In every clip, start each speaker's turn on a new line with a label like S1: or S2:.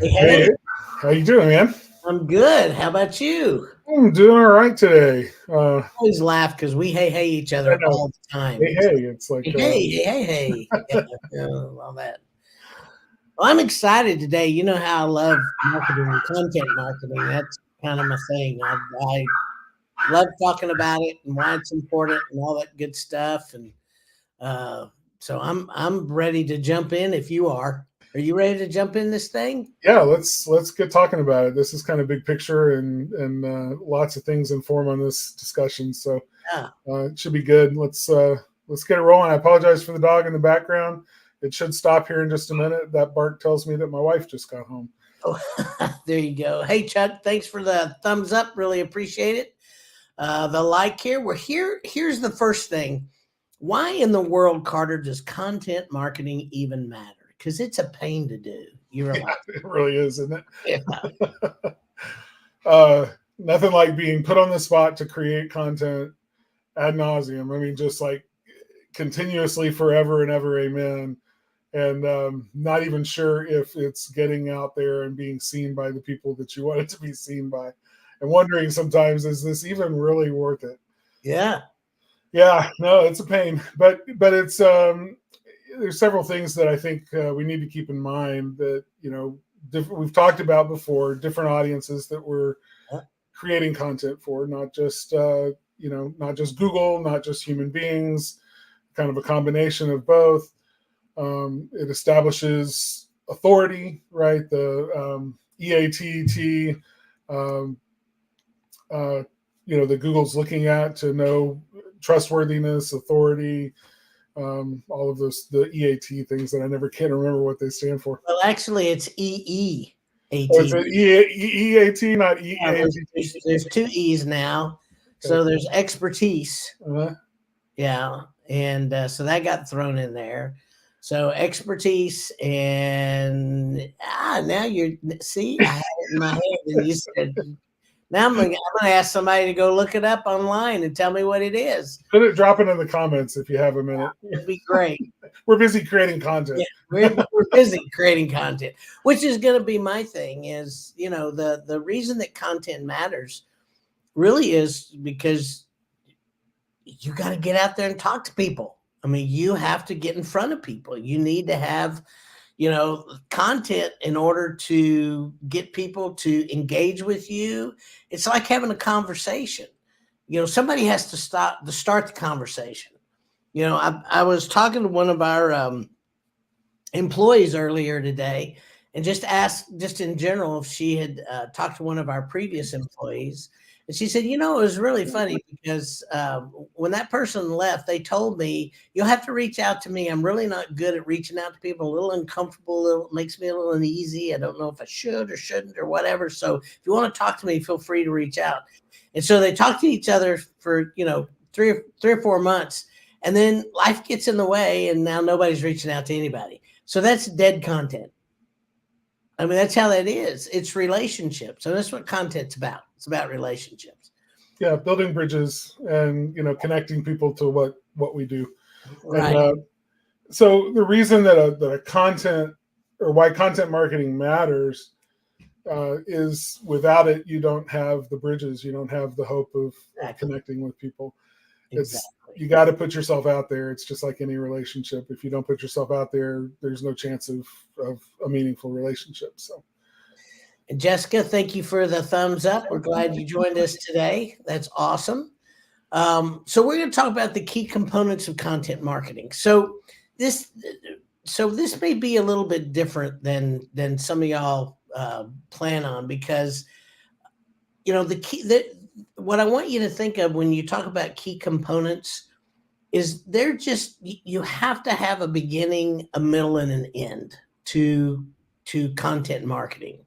S1: Hey,
S2: Hey,
S1: hey,
S2: how you doing, man?
S1: I'm good. How about you?
S2: I'm doing all right today.
S1: I always laugh because we hey each
S2: I
S1: other
S2: know.
S1: all the time.
S2: Hey,
S1: It's
S2: hey,
S1: like,
S2: it's like,
S1: hey. Yeah, all that. Well, I'm excited today. You know how I love marketing, content marketing. That's kind of my thing. I love talking about it and why it's important and all that good stuff. And uh, so I'm ready to jump in. If you are, you ready to jump in this thing?
S2: yeah. Let's get talking about it. This is kind of big picture, and lots of things inform on this discussion, so
S1: Yeah.
S2: it should be good. Let's get it rolling. I apologize for the dog in the background. It should stop here in just a minute. That bark tells me that my wife just got home.
S1: Oh, there you go. Hey, Chuck, thanks for the thumbs up. Really appreciate it. The like here. We're here. Here's the first thing. Why in the world, Carter, does content marketing even matter? Because it's a pain to do. You
S2: Yeah,
S1: realize?
S2: it really is, isn't it?
S1: Yeah.
S2: Nothing like being put on the spot to create content ad nauseum. I mean, just like continuously forever and ever, amen. And not even sure if it's getting out there and being seen by the people that you want it to be seen by, and wondering sometimes, is this even really worth it?
S1: Yeah.
S2: Yeah, no, it's a pain, but it's there's several things that I think we need to keep in mind that we've talked about before, different audiences that we're creating content for, not just not just Google, not just human beings, kind of a combination of both. It establishes authority, right? The EATT, um, uh, that Google's looking at to know trustworthiness, authority, all of those, the EAT things that I never can remember what they stand for.
S1: Well, actually, it's EEAT.
S2: Oh, it's an EAT, not
S1: Yeah,
S2: EATT.
S1: there's two E's now.
S2: Okay.
S1: So there's expertise.
S2: Uh,
S1: Yeah. And so that got thrown in there. So expertise and now you're see, I had it in my head and you said now I'm gonna ask somebody to go look it up online and tell me what it is.
S2: drop it in the comments if you have a minute.
S1: It'd be great.
S2: We're busy creating
S1: Yeah,
S2: content.
S1: we're busy creating content, which is going to be my thing. Is the reason that content matters really is because you got to get out there and talk to people. I mean, you have to get in front of people. You need to have content in order to get people to engage with you. It's like having a conversation. Somebody has to start the conversation. I was talking to one of our employees earlier today and just asked, just in general, if she had talked to one of our previous employees. And she said, it was really funny because when that person left, they told me, you'll have to reach out to me. I'm really not good at reaching out to people, a little uncomfortable, makes me a little uneasy. I don't know if I should or shouldn't or whatever. So if you want to talk to me, feel free to reach out. And so they talked to each other for, 3 or 4 months. And then life gets in the way, and now nobody's reaching out to anybody. So that's dead content. I mean, that's how that is. It's relationships. And that's what content's about. It's about relationships.
S2: Yeah, building bridges and connecting people to what we do. And
S1: Right.
S2: so the reason that a content, or why content marketing matters, is without it you don't have the bridges, you don't have the hope of
S1: Exactly.
S2: connecting with people. It's
S1: Exactly.
S2: You got to put yourself out there. It's just like any relationship. If you don't put yourself out there, there's no chance of a meaningful relationship. So
S1: And Jessica, thank you for the thumbs up. We're glad you joined us today. That's awesome. So we're going to talk about the key components of content marketing. This this may be a little bit different than some of y'all plan on, because the key that what I want you to think of when you talk about key components is they're just you have to have a beginning, a middle, and an end to content marketing.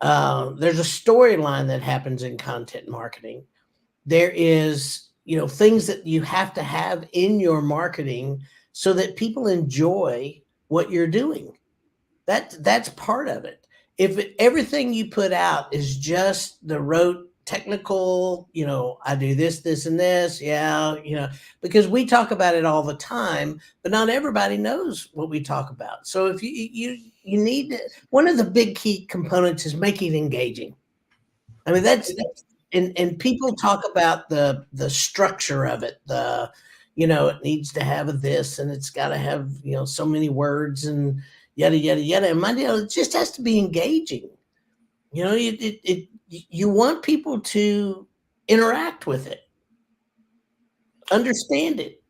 S1: There's a storyline that happens in content marketing. There is things that you have to have in your marketing so that people enjoy what you're doing. That's part of it. If everything you put out is just the rote technical, I do this, this, and this. Yeah, because we talk about it all the time, but not everybody knows what we talk about. So if you need to, one of the big key components is making it engaging. I mean, that's and people talk about the structure of it. It needs to have a this and it's got to have, so many words and yada, yada, yada. And my deal, it just has to be engaging. You want people to interact with it, understand it.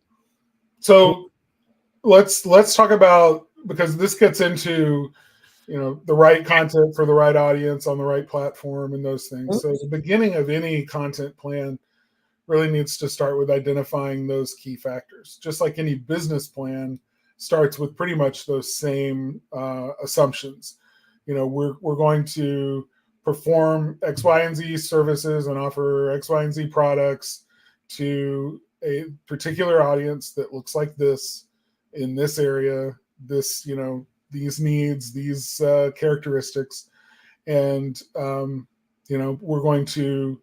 S2: So let's talk about, because this gets into, the right content for the right audience on the right platform and those things. So the beginning of any content plan really needs to start with identifying those key factors. Just like any business plan starts with pretty much those same assumptions. We're going to perform X, Y, and Z services and offer X, Y, and Z products to a particular audience that looks like this in this area, this, these needs, these characteristics. And, we're going to,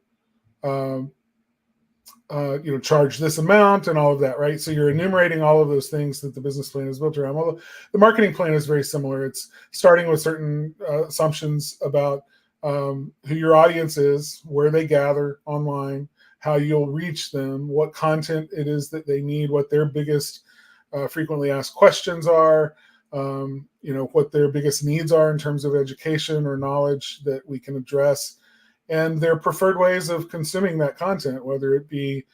S2: charge this amount and all of that, right? So you're enumerating all of those things that the business plan is built around. Well, the marketing plan is very similar. It's starting with certain assumptions about who your audience is, where they gather online, how you'll reach them, what content it is that they need, what their biggest frequently asked questions are, what their biggest needs are in terms of education or knowledge that we can address, and their preferred ways of consuming that content, whether it be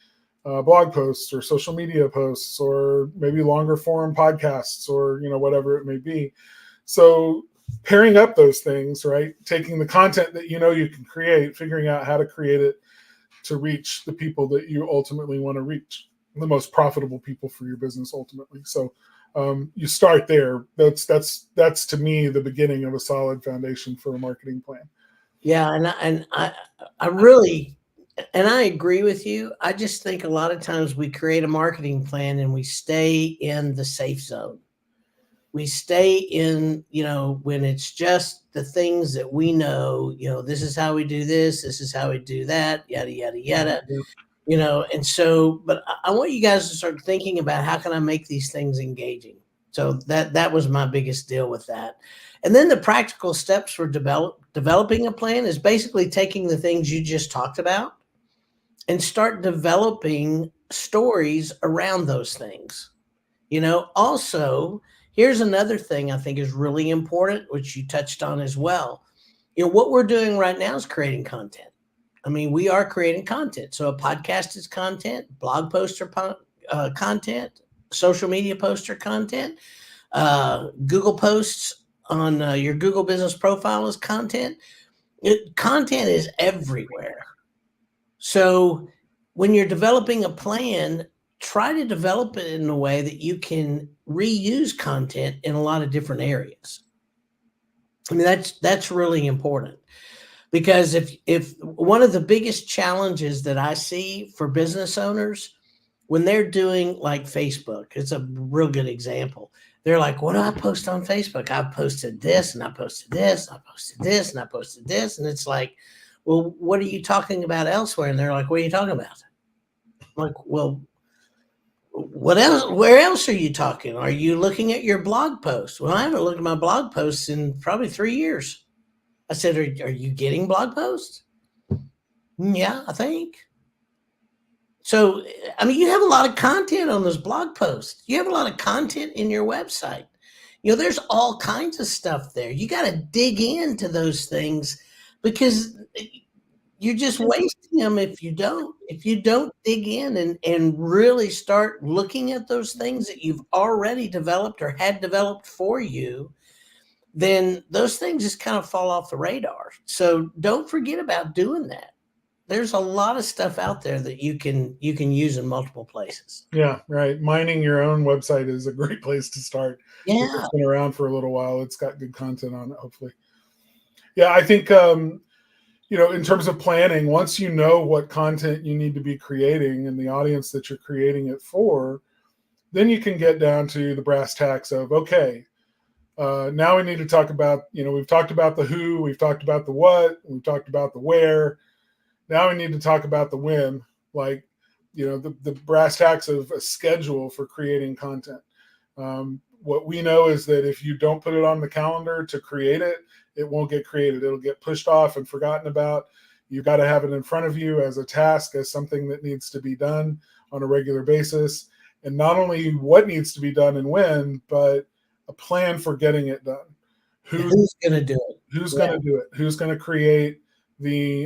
S2: blog posts or social media posts or maybe longer form podcasts or, whatever it may be. So pairing up those things, right? Taking the content that you can create, figuring out how to create it to reach the people that you ultimately want to reach, the most profitable people for your business ultimately. So you start there. That's to me the beginning of a solid foundation for a marketing plan.
S1: Yeah, and I really, and I agree with you. I just think a lot of times we create a marketing plan and we stay in the safe zone. We stay in, when it's just the things that we know, this is how we do this is how we do that, yada, yada, yada, and so, but I want you guys to start thinking about how can I make these things engaging? So that was my biggest deal with that. And then the practical steps for developing a plan is basically taking the things you just talked about and start developing stories around those things. Also, here's another thing I think is really important, which you touched on as well. What we're doing right now is creating content. I mean, we are creating content. So a podcast is content, blog posts are content, social media posts are content, Google posts on your Google business profile is content. Content is everywhere. So when you're developing a plan, try to develop it in a way that you can reuse content in a lot of different areas. I mean, that's really important, because if one of the biggest challenges that I see for business owners when they're doing like Facebook, it's a real good example. They're like, what do I post on Facebook? I posted this and I posted this, I posted this and I posted this. And it's like, well, what are you talking about elsewhere? And they're like, what are you talking about? I'm like, well, what else? Where else are you talking? Are you looking at your blog posts? Well, I haven't looked at my blog posts in probably 3 years. I said, are you getting blog posts? Yeah, I think. So, I mean, you have a lot of content on those blog posts. You have a lot of content in your website. There's all kinds of stuff there. You got to dig into those things, because you're just wasting them if you don't. If you don't dig in and really start looking at those things that you've already developed or had developed for you, then those things just kind of fall off the radar. So don't forget about doing that. There's a lot of stuff out there that you can use in multiple places.
S2: Yeah, right. Mining your own website is a great place to start.
S1: Yeah.
S2: It's been around for a little while. It's got good content on it, hopefully. Yeah, I think, in terms of planning, once you know what content you need to be creating and the audience that you're creating it for, then you can get down to the brass tacks of, okay, now we need to talk about, we've talked about the who, we've talked about the what, we've talked about the where. Now we need to talk about the when, like, the brass tacks of a schedule for creating content. What we know is that if you don't put it on the calendar to create it, it won't get created. It'll get pushed off and forgotten about. You got to have it in front of you as a task, as something that needs to be done on a regular basis. And not only what needs to be done and when, but a plan for getting it done.
S1: Who's going to do it?
S2: Who's going to do it? Who's going to create the,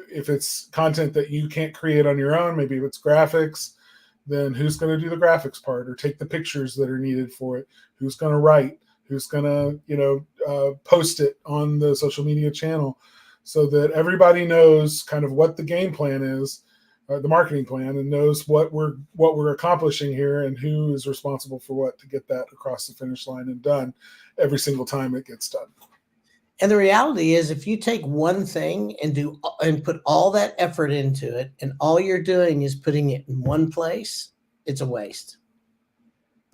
S2: if it's content that you can't create on your own, maybe if it's graphics, then who's going to do the graphics part or take the pictures that are needed for it? Who's going to write? Who's going to, post it on the social media channel, so that everybody knows kind of what the game plan is, the marketing plan, and knows what we're accomplishing here and who is responsible for what to get that across the finish line and done every single time it gets done.
S1: And the reality is, if you take one thing and put all that effort into it, and all you're doing is putting it in one place, it's a waste.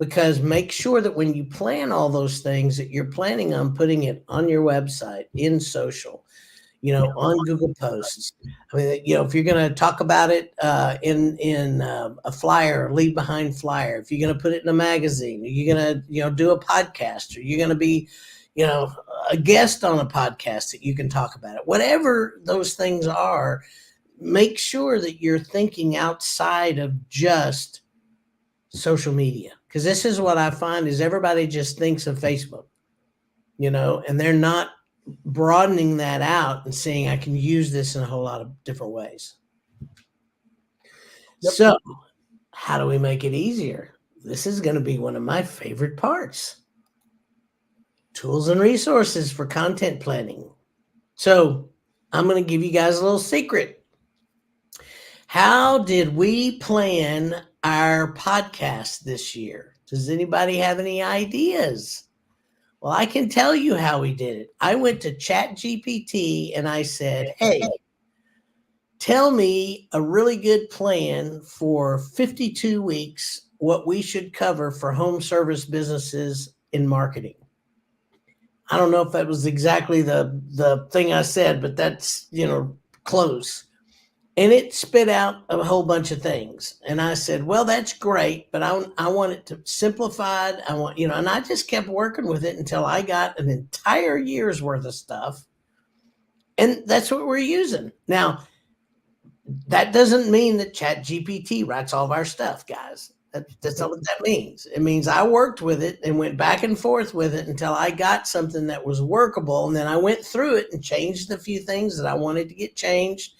S1: Because make sure that when you plan all those things, that you're planning on putting it on your website, in social, on Google Posts. I mean, if you're going to talk about it in a flyer, leave behind flyer, if you're going to put it in a magazine, you're going to do a podcast, or you're going to be a guest on a podcast that you can talk about it. Whatever those things are, make sure that you're thinking outside of just social media. Because this is what I find is everybody just thinks of Facebook, and they're not broadening that out and saying, I can use this in a whole lot of different ways. Yep. So how do we make it easier? This is going to be one of my favorite parts. Tools and resources for content planning. So I'm going to give you guys a little secret. How did we plan our podcast this year? Does anybody have any ideas? Well, I can tell you how we did it. I went to ChatGPT and I said, hey, tell me a really good plan for 52 weeks, what we should cover for home service businesses in marketing. I don't know if that was exactly the thing I said, but that's, close. And it spit out a whole bunch of things. And I said, well, that's great, but I want it to simplified. I want, and I just kept working with it until I got an entire year's worth of stuff. And that's what we're using. Now, that doesn't mean that ChatGPT writes all of our stuff, guys. That's not what that means. It means I worked with it and went back and forth with it until I got something that was workable. And then I went through it and changed a few things that I wanted to get changed,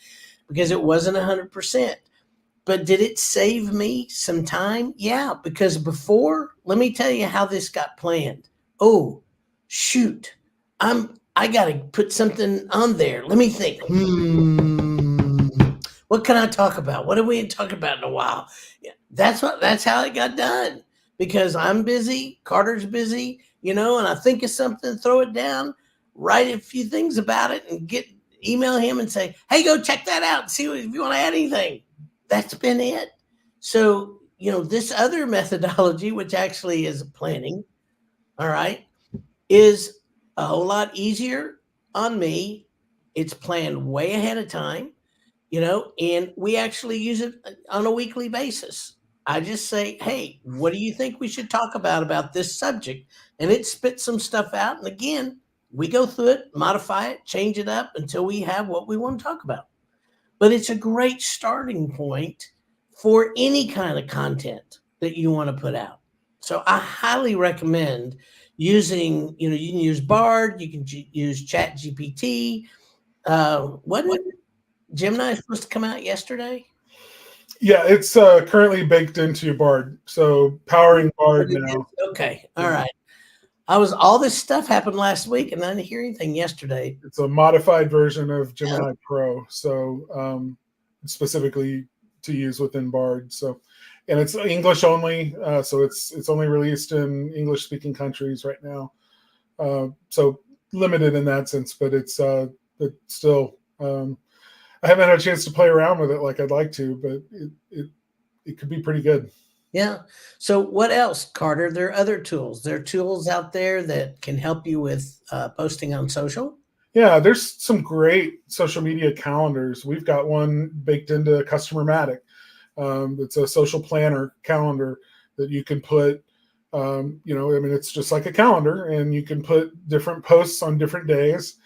S1: because it wasn't 100%. But did it save me some time? Yeah, because before, let me tell you how this got planned. Oh, shoot. I got to put something on there. Let me think. What can I talk about? What have we talked about in a while? Yeah, that's how it got done, because I'm busy, Carter's busy, and I think of something, throw it down, write a few things about it, and email him and say, hey, go check that out and see if you want to add anything. That's been it. So, this other methodology, which actually is planning, all right, is a whole lot easier on me. It's planned way ahead of time, and we actually use it on a weekly basis. I just say, hey, what do you think we should talk about this subject? And it spits some stuff out. And again, we go through it, modify it, change it up until we have what we want to talk about. But it's a great starting point for any kind of content that you want to put out. So I highly recommend using, you can use Bard, you can use ChatGPT. Wasn't Gemini supposed to come out yesterday?
S2: Yeah, it's currently baked into Bard. So powering Bard now.
S1: Okay. All right. All this stuff happened last week, and I didn't hear anything yesterday.
S2: It's a modified version of Gemini Pro, so specifically to use within Bard. So, and it's English only, so it's only released in English-speaking countries right now. So limited in that sense, but it's still. I haven't had a chance to play around with it like I'd like to, but it could be pretty good.
S1: Yeah. So what else, Carter? There are other tools. There are tools out there that can help you with posting on social.
S2: Yeah, there's some great social media calendars. We've got one baked into Customermatic. It's a social planner calendar that you can put, it's just like a calendar, and you can put different posts on different days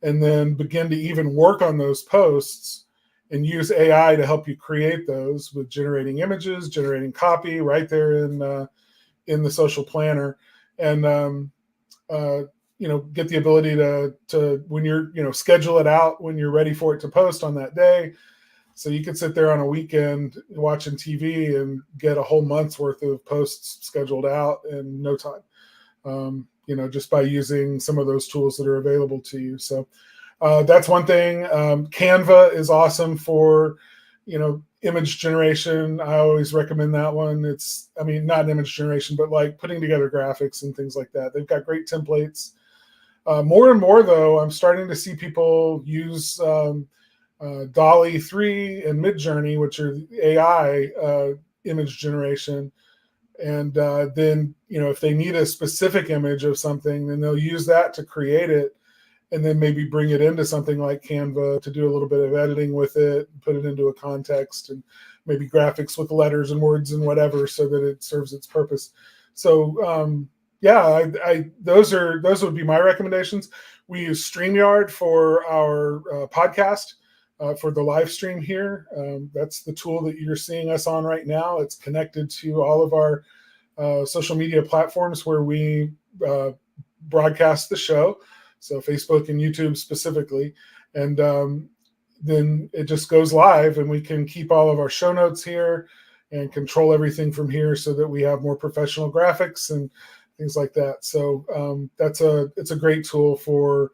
S2: and then begin to even work on those posts and use AI to help you create those with generating images, generating copy right there in the social planner. And get the ability to when you're, schedule it out when you're ready for it to post on that day. So you could sit there on a weekend watching TV and get a whole month's worth of posts scheduled out in no time, just by using some of those tools that are available to you. So that's one thing. Canva is awesome for, image generation. I always recommend that one. Not image generation, but like putting together graphics and things like that. They've got great templates. More and more, though, I'm starting to see people use DALL-E 3 and Midjourney, which are AI image generation. And then, if they need a specific image of something, then they'll use that to create it, and then maybe bring it into something like Canva to do a little bit of editing with it, put it into a context, and maybe graphics with letters and words and whatever, so that it serves its purpose. So those would be my recommendations. We use StreamYard for our podcast, for the live stream here. That's the tool that you're seeing us on right now. It's connected to all of our social media platforms where we broadcast the show. So Facebook and YouTube specifically. And then it just goes live, and we can keep all of our show notes here and control everything from here so that we have more professional graphics and things like that. So it's a great tool for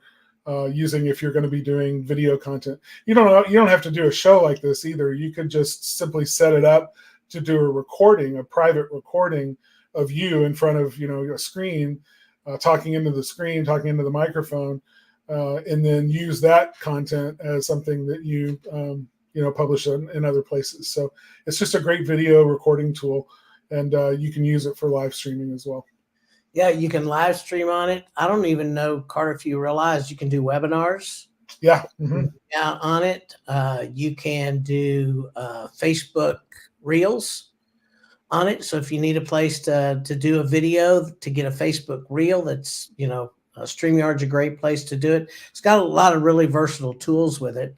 S2: using if you're going to be doing video content. You don't have to do a show like this either. You could just simply set it up to do a private recording of you in front of a screen, talking into the screen, talking into the microphone, and then use that content as something that you publish in other places. So it's just a great video recording tool, and you can use it for live streaming as well.
S1: Yeah, you can live stream on it. I don't even know, Carter, if you realize you can do webinars.
S2: Yeah. Mm-hmm.
S1: Yeah, on it. You can do Facebook Reels on it. So if you need a place to do a video, to get a Facebook Reel, that's, StreamYard's a great place to do it. It's got a lot of really versatile tools with it.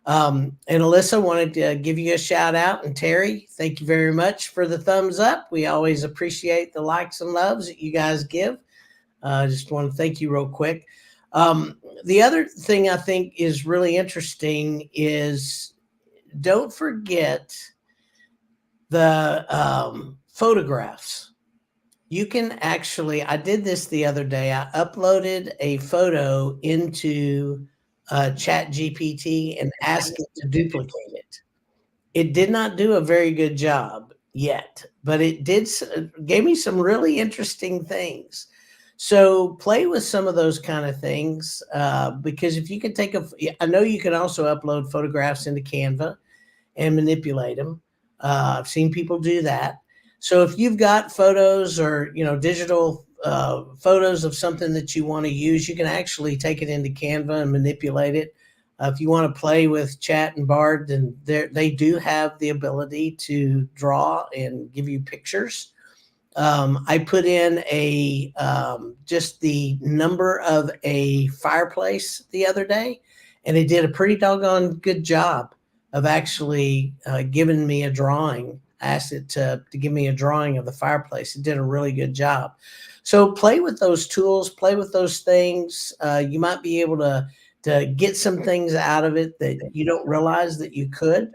S1: And Alyssa, wanted to give you a shout out. And Terry, thank you very much for the thumbs up. We always appreciate the likes and loves that you guys give. Just want to thank you real quick. The other thing I think is really interesting is, don't forget the photographs. You can actually, I did this the other day. I uploaded a photo into ChatGPT and asked it to duplicate it. It did not do a very good job yet, but it gave me some really interesting things. So play with some of those kind of things, because if you can I know you can also upload photographs into Canva and manipulate them. I've seen people do that. So if you've got photos or, digital photos of something that you want to use, you can actually take it into Canva and manipulate it. If you want to play with Chat and Bard, then they do have the ability to draw and give you pictures. I put in just the number of a fireplace the other day, and it did a pretty doggone good job of actually giving me a drawing. I asked it to give me a drawing of the fireplace. It did a really good job. So play with those tools, play with those things. You might be able to get some things out of it that you don't realize that you could.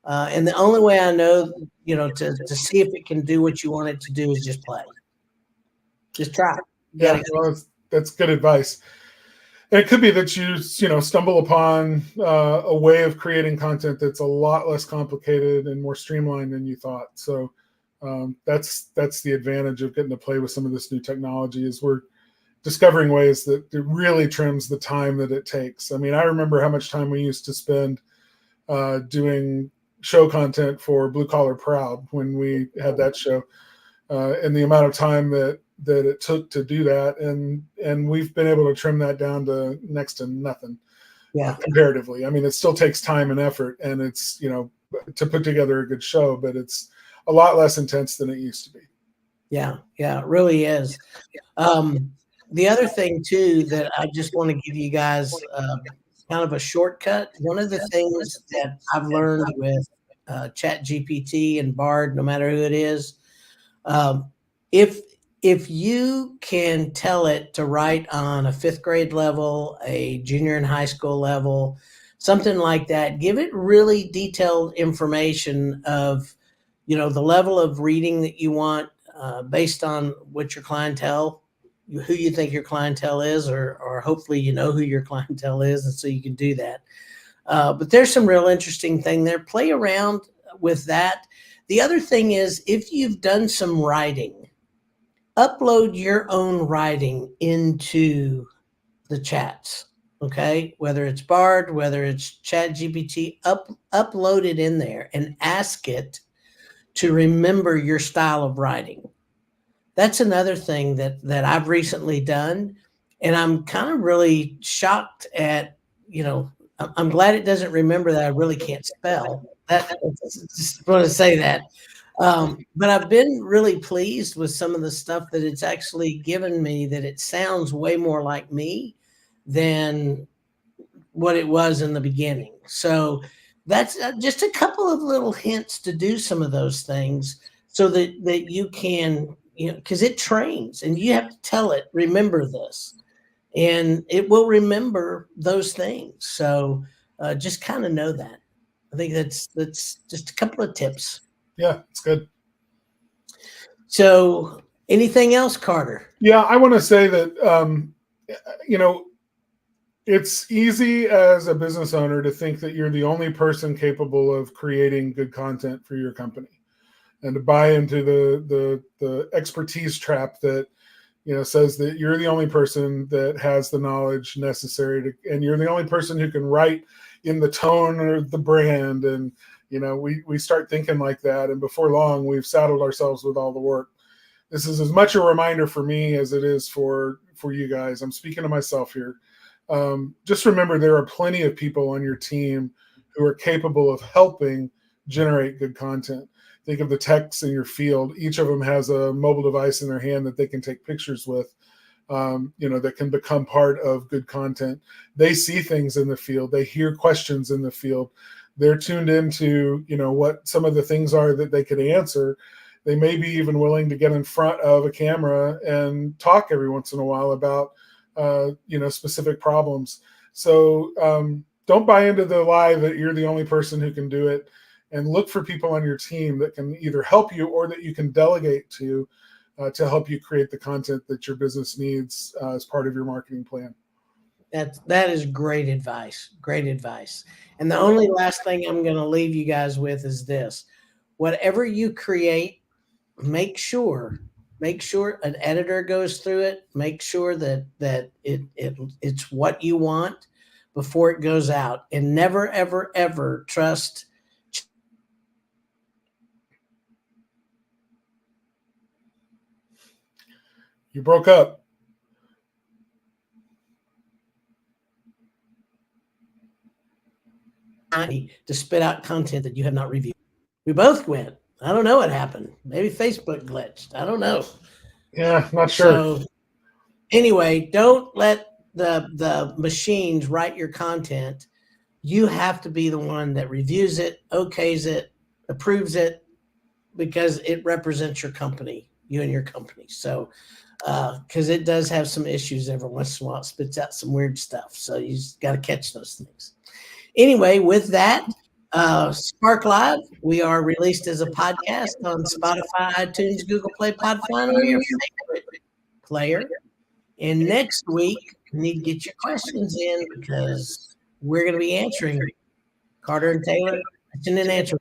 S1: And the only way I know, to see if it can do what you want it to do is just play. Just try.
S2: Yeah, well, that's good advice. And it could be that you stumble upon a way of creating content that's a lot less complicated and more streamlined than you thought. So that's the advantage of getting to play with some of this new technology, is we're discovering ways that it really trims the time that it takes. I mean, I remember how much time we used to spend doing show content for Blue Collar Proud when we had that show, and the amount of time that that it took to do that, and we've been able to trim that down to next to nothing.
S1: Yeah.
S2: Comparatively. I mean, it still takes time and effort, and it's, to put together a good show, but it's a lot less intense than it used to be.
S1: Yeah, it really is. The other thing too that I just want to give you guys kind of a shortcut. One of the things that I've learned with Chat GPT and Bard, no matter who it is, if you can tell it to write on a 5th grade level, a junior in high school level, something like that, give it really detailed information of, the level of reading that you want based on what your clientele, who you think your clientele is, or hopefully who your clientele is, and so you can do that. But there's some real interesting thing there. Play around with that. The other thing is, if you've done some writing, upload your own writing into the chats, okay? Whether it's Bard, whether it's Chat GPT, upload it in there and ask it to remember your style of writing. That's another thing that I've recently done, and I'm kind of really shocked at, I'm glad it doesn't remember that I really can't spell. Just want to say that. But I've been really pleased with some of the stuff that it's actually given me, that it sounds way more like me than what it was in the beginning. So that's just a couple of little hints to do some of those things so that you can, because it trains and you have to tell it, remember this, and it will remember those things. So just kind of know that. I think that's just a couple of tips.
S2: Yeah, it's good.
S1: So anything else, Carter?
S2: Yeah, I want to say that, it's easy as a business owner to think that you're the only person capable of creating good content for your company, and to buy into the expertise trap that, says that you're the only person that has the knowledge necessary to, and you're the only person who can write in the tone or the brand. And, we start thinking like that. And before long, we've saddled ourselves with all the work. This is as much a reminder for me as it is for you guys. I'm speaking to myself here. Just remember, there are plenty of people on your team who are capable of helping generate good content. Think of the techs in your field. Each of them has a mobile device in their hand that they can take pictures with, that can become part of good content. They see things in the field. They hear questions in the field. They're tuned into, what some of the things are that they could answer. They may be even willing to get in front of a camera and talk every once in a while about, specific problems. So don't buy into the lie that you're the only person who can do it, and look for people on your team that can either help you or that you can delegate to help you create the content that your business needs as part of your marketing plan.
S1: That is great advice. Great advice. And the only last thing I'm going to leave you guys with is this: whatever you create, make sure an editor goes through it. Make sure that it's what you want before it goes out, and never ever ever trust.
S2: You broke up.
S1: To spit out content that you have not reviewed. We both went. I don't know what happened. Maybe Facebook glitched. I don't know.
S2: Yeah, not sure.
S1: So anyway, don't let the machines write your content. You have to be the one that reviews it, okays it, approves it, because it represents your company, you and your company. So because it does have some issues every once in a while. It spits out some weird stuff. So you just got to catch those things. Anyway, with that, Spark Live, we are released as a podcast on Spotify, iTunes, Google Play, Podfly, or your favorite player. And next week, you need to get your questions in, because we're going to be answering Carter and Taylor question and answer.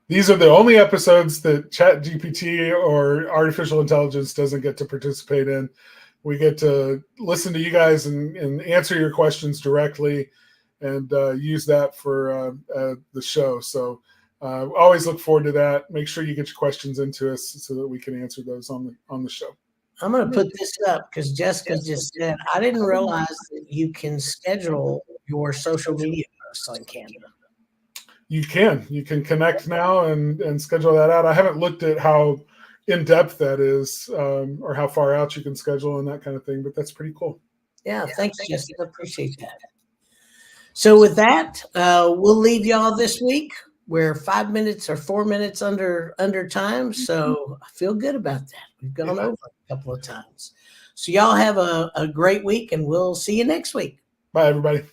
S2: These are the only episodes that Chat GPT or artificial intelligence doesn't get to participate in. We get to listen to you guys and answer your questions directly, and use that for the show. So always look forward to that. Make sure you get your questions into us so that we can answer those on the show.
S1: I'm going to put this up because Jessica just said, I didn't realize that you can schedule your social media posts on Canva.
S2: You can connect now and schedule that out. I haven't looked at how in depth that is, or how far out you can schedule and that kind of thing, but that's pretty cool.
S1: Yeah, thanks, Jessica. Appreciate that. So with that, we'll leave y'all this week. We're 5 minutes or 4 minutes under time, so I feel good about that. We've gone over a couple of times. So y'all have a great week, and we'll see you next week.
S2: Bye, everybody.